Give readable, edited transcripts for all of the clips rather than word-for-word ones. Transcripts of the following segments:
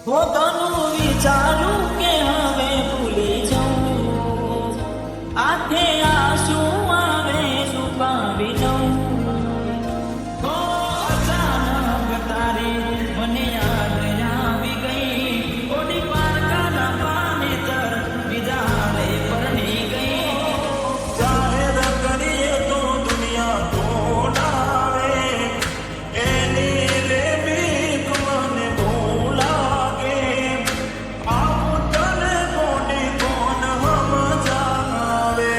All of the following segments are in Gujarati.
પોતાનું વિચારું કે હવે ભૂલી જાઉં, આંખે આંસુ આવે છુપાવી દઉં. અચાનક તારી મને યાદ આવી ગઈ, ઓડી પારકાના પાને તર બીજા હારે પરણી ગઈ. જાહેર કરીએ તો દુનિયા તોડાવે, એની રે બીક મને બહુ લાગે. આવું તને કોની કોણ સમજાવે.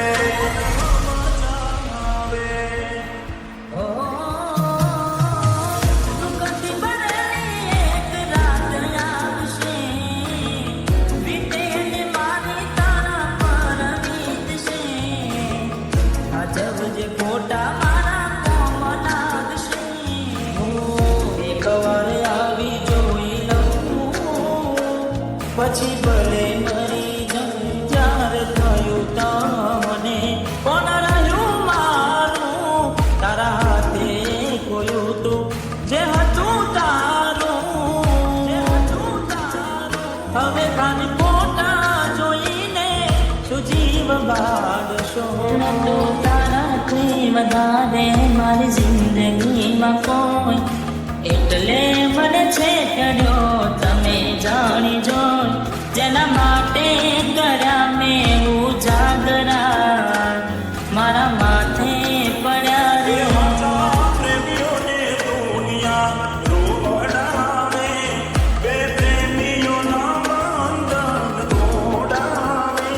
દુઃખથી ભરેલી એક રાત આવશે, વીતેલી મારી તારા પર વીતશે. આજબ જે ફોટા મારા કોમ લાગશે. એકવાર આવી જોઈ લઉં, પછી ભલે મરી જાઉં. જ્યારે થયું તમને કોણ રહ્યું મારું, તારા હાથે ખોયું તું જે હતું તારું. હવે ખાલી ફોટા જોઈને શું જીવ બાળશો. તો તારાથી વધારે મારી જિંદગીમાં કોઈ, એટલે મને છેતર્યો તમે જાણી જોઈ. જેના માટે કર્યા મેં ઉજાગરા, મારા માથે પડ્યા રે. પ્રેમીઓને દુનિયા રોવડાવે, બે પ્રેમીઓના બંધન તોડાવે.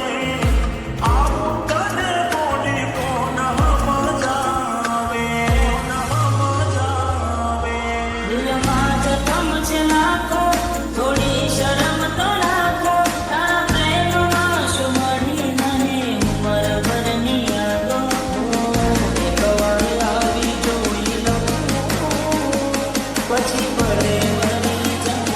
આવું તને કોની કોણ સમજાવે. દિલમાં જખમ છે લાખો, થોડી શરમ તો રાખો. તારા પ્રેમમાં શું મળી મને ઉંમરભરની યાદો. એકવાર આવી જોઈ લઉં, પછી ભલે મરી જાઉં.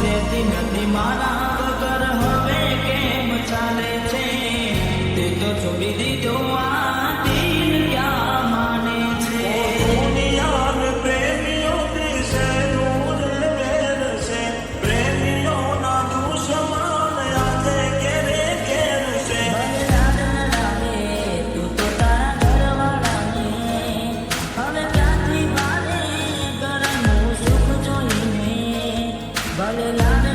રહેતી નથી મારા વગર હવે કેમ ચાલે છે. તે તો છોડી દીધો આ દિલ ક્યાં માને છે. દુનિયાને પ્રેમીઓથી શેનું રે વેર છે. પ્રેમીઓના દુશ્મન આજે ઘેરે ઘેર છે. ભલે લાડ ન લાગે તું તો તારા ઘરવાળાને, હવે ક્યાંથી મારે ઘરનું સુખ જોઈને. ભલે લાડ